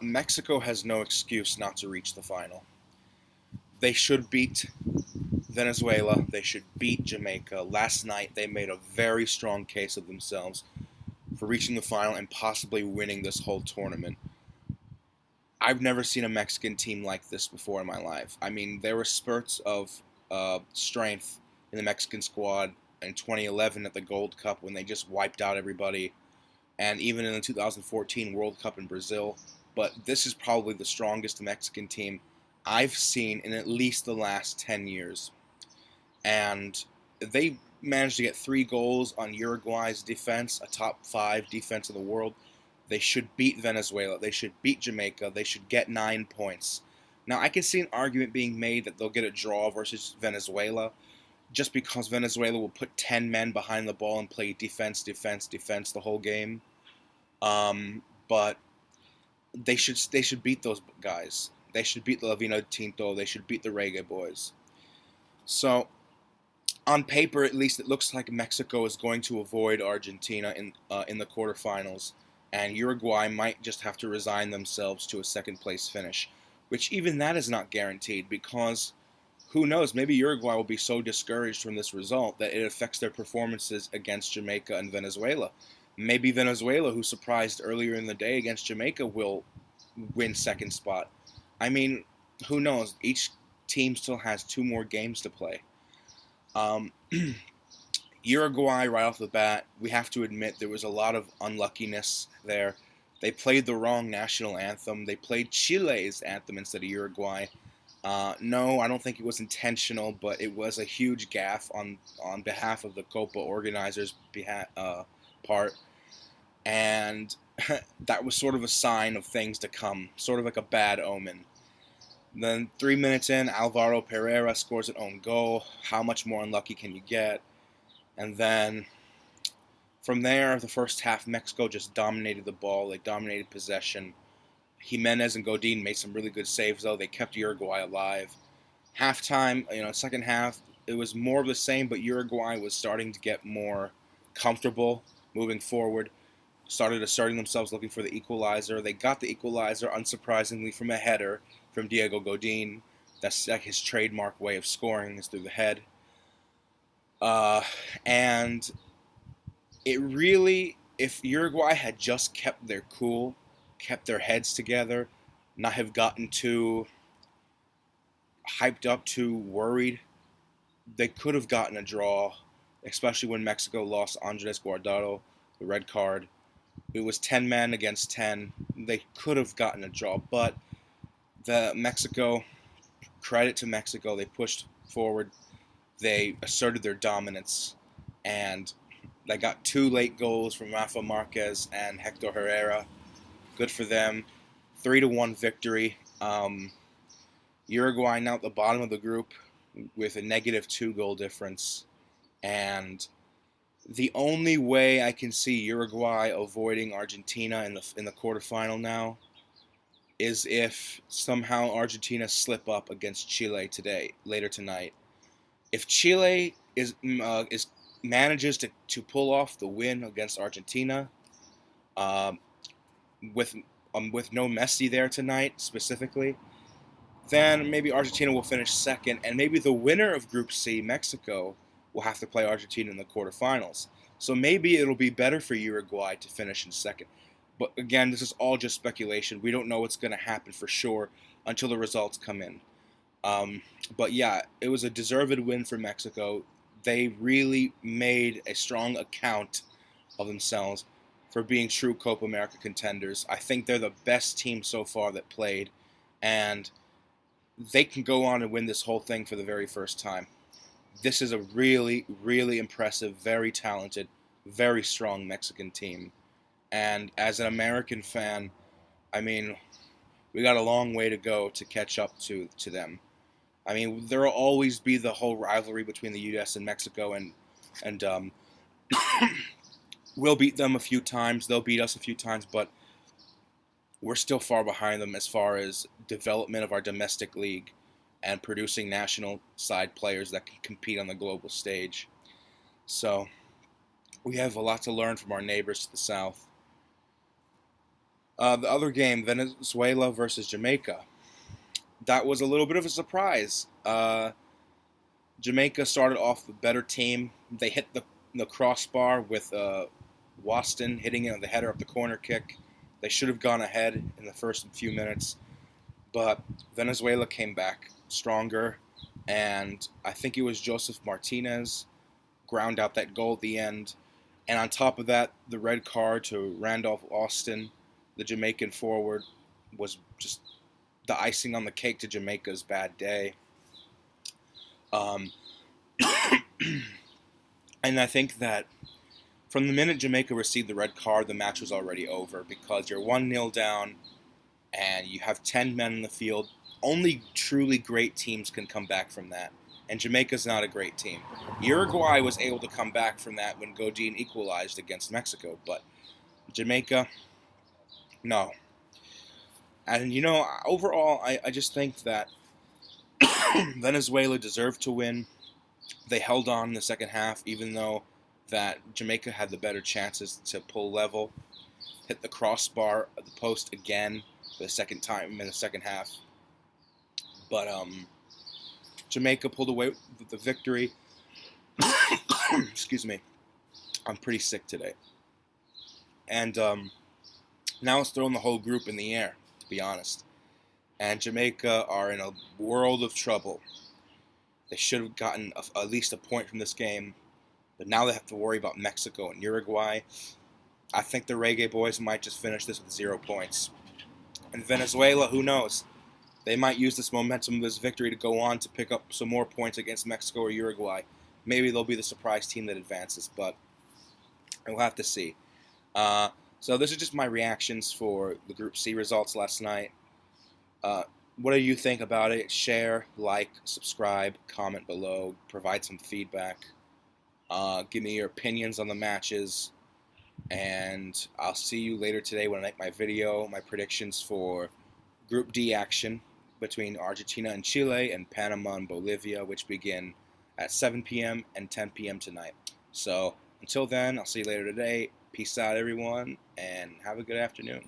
Mexico has no excuse not to reach the final. They should beat Venezuela. They should beat Jamaica. Last night, they made a very strong case of themselves for reaching the final and possibly winning this whole tournament. I've never seen a Mexican team like this before in my life. I mean, there were spurts of strength in the Mexican squad in 2011 at the Gold Cup when they just wiped out everybody, and even in the 2014 World Cup in Brazil. But this is probably the strongest Mexican team I've seen in at least the last 10 years. And they managed to get 3 goals on Uruguay's defense, a top 5 defense in the world. They should beat Venezuela. They should beat Jamaica. They should get 9 points. Now, I can see an argument being made that they'll get a draw versus Venezuela just because Venezuela will put 10 men behind the ball and play defense, defense, defense the whole game. But they should beat those guys. They should beat the Lavino Tinto. They should beat the Reggae Boys. So on paper, at least, it looks like Mexico is going to avoid Argentina in the quarterfinals, and Uruguay might just have to resign themselves to a second place finish, which even that is not guaranteed because who knows? Maybe Uruguay will be so discouraged from this result that it affects their performances against Jamaica and Venezuela. Maybe Venezuela, who surprised earlier in the day against Jamaica, will win second spot. I mean, who knows? Each team still has 2 more games to play. Um, Uruguay, right off the bat, we have to admit there was a lot of unluckiness there. They played the wrong national anthem. They played Chile's anthem instead of Uruguay. No, I don't think it was intentional, but it was a huge gaffe on behalf of the Copa organizers' part, and that was sort of a sign of things to come, sort of like a bad omen. Then 3 minutes in, Alvaro Pereira scores an own goal. How much more unlucky can you get? And then from there, the first half, Mexico just dominated the ball. They dominated possession. Jimenez and Godin made some really good saves, though. They kept Uruguay alive. Halftime, second half, it was more of the same, but Uruguay was starting to get more comfortable moving forward. Started asserting themselves, looking for the equalizer. They got the equalizer, unsurprisingly, from a header from Diego Godin. That's like his trademark way of scoring, is through the head. And it really, if Uruguay had just kept their cool, kept their heads together, not have gotten too hyped up, too worried, they could have gotten a draw, especially when Mexico lost Andres Guardado, the red card. It was 10 men against 10. They could have gotten a draw, but credit to Mexico, they pushed forward. They asserted their dominance, and they got 2 late goals from Rafa Marquez and Hector Herrera. Good for them. 3-1 victory. Uruguay now at the bottom of the group with a negative 2 goal difference. And the only way I can see Uruguay avoiding Argentina in the quarterfinal now is if somehow Argentina slip up against Chile later tonight. If Chile is manages to pull off the win against Argentina, um, with no Messi there tonight specifically, then maybe Argentina will finish second, and maybe the winner of Group C, Mexico, will have to play Argentina in the quarterfinals. So maybe it'll be better for Uruguay to finish in second. But again, this is all just speculation. We don't know what's going to happen for sure until the results come in. But yeah, it was a deserved win for Mexico. They really made a strong account of themselves for being true Copa America contenders. I think they're the best team so far that played, and they can go on and win this whole thing for the very first time. This is a really, really impressive, very talented, very strong Mexican team. And as an American fan, I mean, we got a long way to go to catch up to them. I mean, there will always be the whole rivalry between the U.S. and Mexico, and we'll beat them a few times. They'll beat us a few times, but we're still far behind them as far as development of our domestic league and producing national side players that can compete on the global stage. So we have a lot to learn from our neighbors to the south. The other game, Venezuela versus Jamaica, that was a little bit of a surprise. Jamaica started off a better team. They hit the crossbar with Waston hitting it on the header up the corner kick. They should have gone ahead in the first few minutes, but Venezuela came back stronger, and I think it was Joseph Martinez ground out that goal at the end. And on top of that, the red card to Randolph Austin, the Jamaican forward, was just the icing on the cake to Jamaica's bad day. Um, and I think that from the minute Jamaica received the red card, the match was already over because you're 1-0 down and you have 10 men in the field. Only truly great teams can come back from that. And Jamaica's not a great team. Uruguay was able to come back from that when Godin equalized against Mexico, but Jamaica, no. And, overall, I just think that Venezuela deserved to win. They held on in the second half, even though that Jamaica had the better chances to pull level. Hit the crossbar of the post again for the second time in the second half. But Jamaica pulled away with the victory. Excuse me. I'm pretty sick today. And now it's throwing the whole group in the air, to be honest. And Jamaica are in a world of trouble. They should have gotten at least a point from this game, but now they have to worry about Mexico and Uruguay. I think the Reggae Boys might just finish this with 0 points. And Venezuela, who knows? They might use this momentum of this victory to go on to pick up some more points against Mexico or Uruguay. Maybe they'll be the surprise team that advances, but we'll have to see. So this is just my reactions for the Group C results last night. What do you think about it? Share, like, subscribe, comment below, provide some feedback. Give me your opinions on the matches. And I'll see you later today when I make my video, my predictions for Group D action between Argentina and Chile and Panama and Bolivia, which begin at 7 p.m. and 10 p.m. tonight. So until then, I'll see you later today. Peace out, everyone, and have a good afternoon.